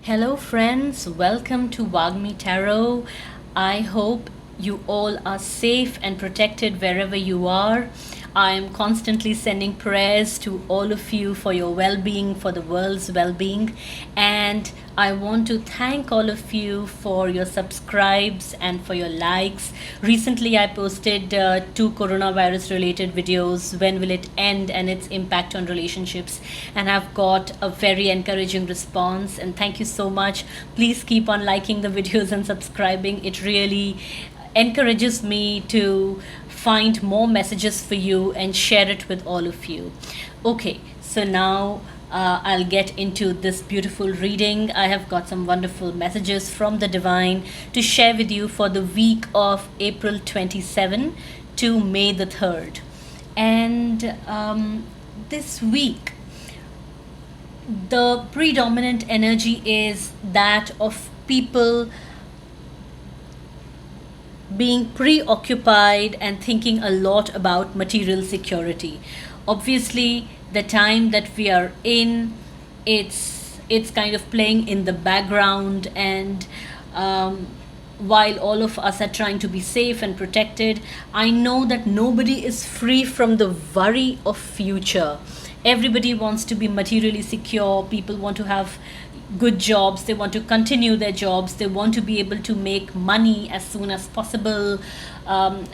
Hello, friends. Welcome to Wagmi Tarot. I hope you all are safe and protected wherever you are. I am constantly sending prayers to all of you for your well being, for the world's well being. And I want to thank all of you for your subscribes and for your likes. Recently, I posted two coronavirus related videos, when will it end and its impact on relationships, and I've got a very encouraging response. And thank you so much. Please keep on liking the videos and subscribing. It really encourages me to find more messages for you and share it with all of you. Okay, so now I'll get into this beautiful reading. I have got some wonderful messages from the divine to share with you for the week of April 27 to May the 3rd. And this week, the predominant energy is that of people being preoccupied and thinking a lot about material security. Obviously, the time that we are in, it's kind of playing in the background, and while all of us are trying to be safe and protected, I know that nobody is free from the worry of future. Everybody wants to be materially secure. People want to have good jobs, they want to continue their jobs, they want to be able to make money as soon as possible,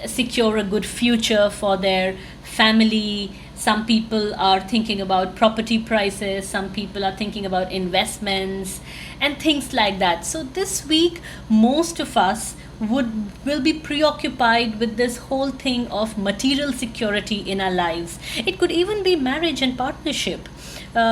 secure a good future for their family. Some people are thinking about property prices, some people are thinking about investments and things like that. So this week, most of us will be preoccupied with this whole thing of material security in our lives. It could even be marriage and partnership,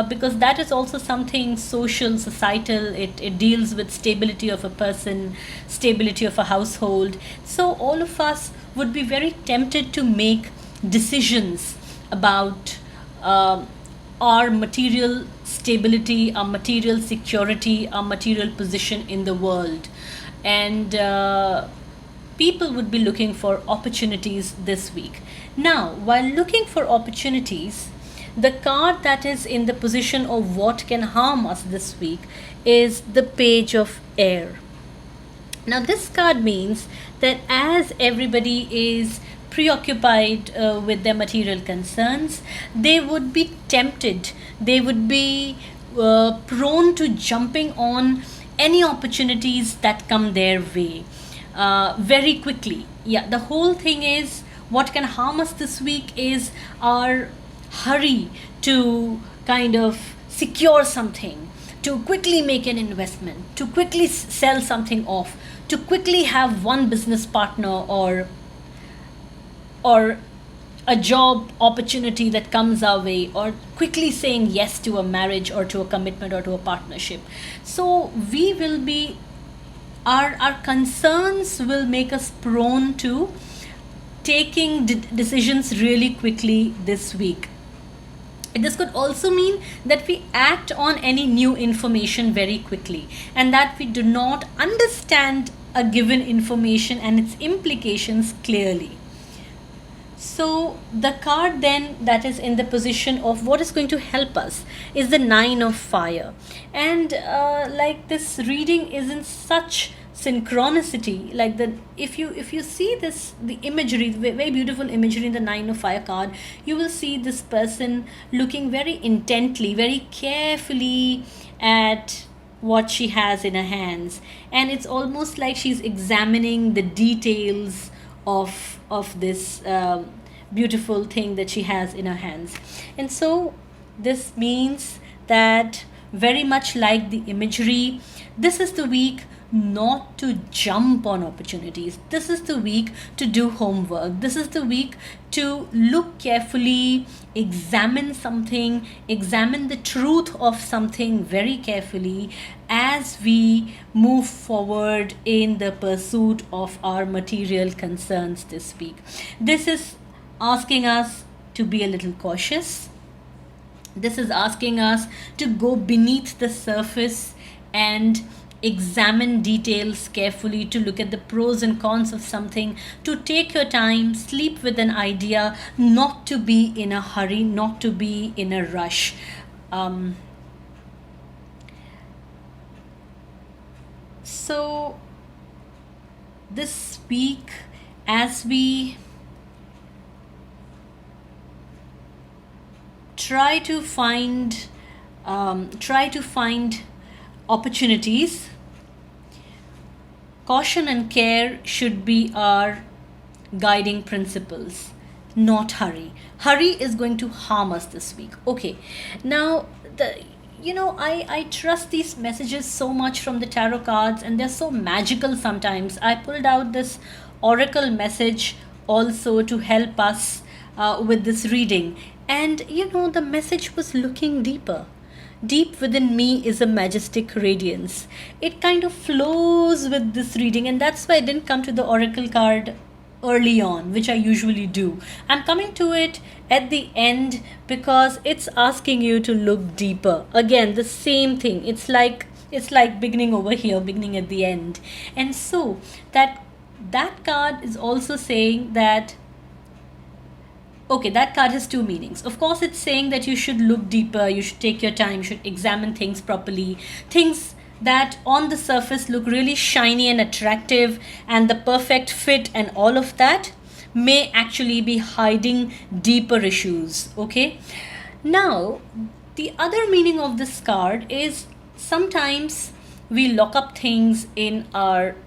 because that is also something social, societal. It deals with stability of a person, stability of a household. So all of us would be very tempted to make decisions about our material stability, our material security, our material position in the world. And people would be looking for opportunities this week. Now, while looking for opportunities, the card that is in the position of what can harm us this week is the Page of Air. Now, this card means that as everybody is preoccupied with their material concerns, they would be tempted, they would be prone to jumping on any opportunities that come their way very quickly. Yeah, the whole thing is what can harm us this week is our hurry to kind of secure something, to quickly make an investment, to quickly sell something off, to quickly have one business partner, or a job opportunity that comes our way, or quickly saying yes to a marriage or to a commitment or to a partnership. So we will be, our concerns will make us prone to taking decisions really quickly this week. This could also mean that we act on any new information very quickly, and that we do not understand a given information and its implications clearly. So, the card then that is in the position of what is going to help us is the Nine of Fire. And like, this reading is in such synchronicity, like, the if you see this, the imagery, the very beautiful imagery in the Nine of Fire card, you will see this person looking very intently, very carefully at what she has in her hands, and it's almost like she's examining the details of this beautiful thing that she has in her hands. And so this means that, very much like the imagery, this is the week not to jump on opportunities. This is the week to do homework. This is the week to look carefully, examine something, examine the truth of something very carefully as we move forward in the pursuit of our material concerns this week. This is asking us to be a little cautious. This is asking us to go beneath the surface and examine details carefully, to look at the pros and cons of something, to take your time, sleep with an idea, not to be in a hurry, not to be in a rush. So this week, as we try to find opportunities, caution and care should be our guiding principles, not hurry. Hurry is going to harm us this week. Okay, now the I trust these messages so much from the tarot cards, and they're so magical sometimes. I pulled out this oracle message also to help us with this reading, and the message was looking deeper. Deep within me is a majestic radiance. It kind of flows with this reading, and that's why I didn't come to the oracle card early on, which I usually do. I'm coming to it at the end because it's asking you to look deeper. Again, the same thing. It's like beginning over here, beginning at the end. And so that card is also saying that, okay, that card has two meanings. Of course, it's saying that you should look deeper, you should take your time, you should examine things properly. Things that on the surface look really shiny and attractive and the perfect fit and all of that may actually be hiding deeper issues. Okay. Now, the other meaning of this card is sometimes we lock up things in our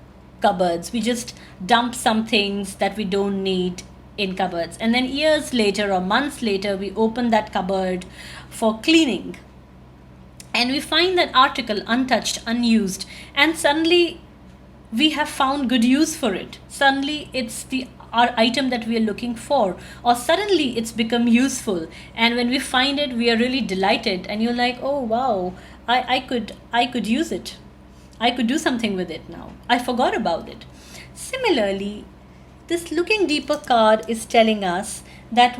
cupboards. We just dump some things that we don't need in cupboards. And then years later or months later, we open that cupboard for cleaning. And we find that article untouched, unused, and suddenly we have found good use for it. Suddenly it's the our item that we are looking for, or suddenly it's become useful, and when we find it we are really delighted, and you're like, oh wow, I could use it. I could do something with it now. I forgot about it. Similarly, this looking deeper card is telling us that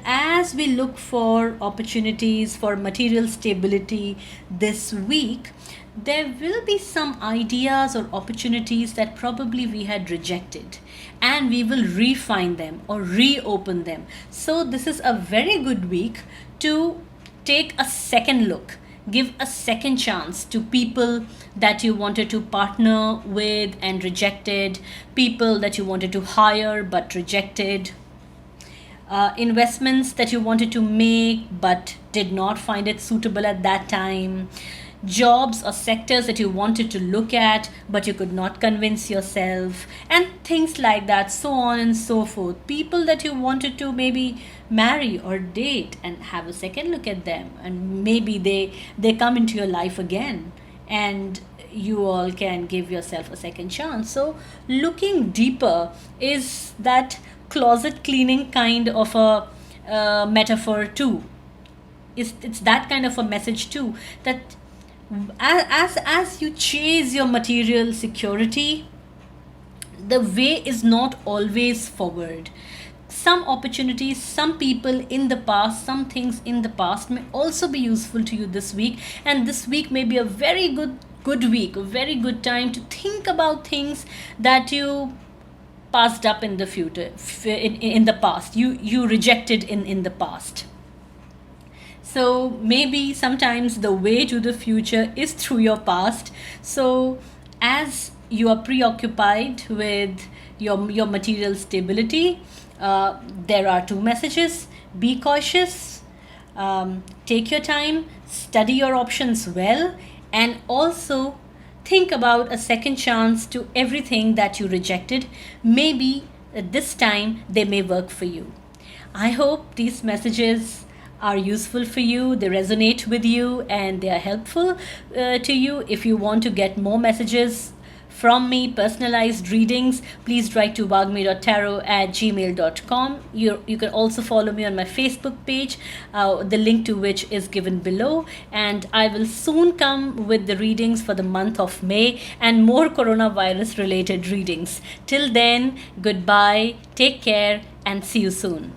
as we look for opportunities for material stability this week, there will be some ideas or opportunities that probably we had rejected, and we will refine them or reopen them. So this is a very good week to take a second look, give a second chance to people that you wanted to partner with and rejected, people that you wanted to hire but rejected, investments that you wanted to make but did not find it suitable at that time, jobs or sectors that you wanted to look at but you could not convince yourself, and things like that, so on and so forth. People that you wanted to maybe marry or date and have a second look at them, and maybe they come into your life again, and you all can give yourself a second chance. So looking deeper is that closet cleaning kind of a metaphor too. It's that kind of a message too, that as you chase your material security, the way is not always forward. Some opportunities, some people in the past, some things in the past may also be useful to you this week, and this week may be a very good week, a very good time to think about things that you passed up in the future, in the past, you rejected in the past. So maybe sometimes the way to the future is through your past. So as you are preoccupied with your material stability, there are two messages. Be cautious, take your time, study your options well, and also think about a second chance to everything that you rejected. Maybe this time they may work for you. I hope these messages are useful for you, they resonate with you, and they are helpful to you. If you want to get more messages from me, personalized readings, please write to wagmi.tarot@gmail.com. You can also follow me on my Facebook page, the link to which is given below. And I will soon come with the readings for the month of May and more coronavirus related readings. Till then, goodbye, take care, and see you soon.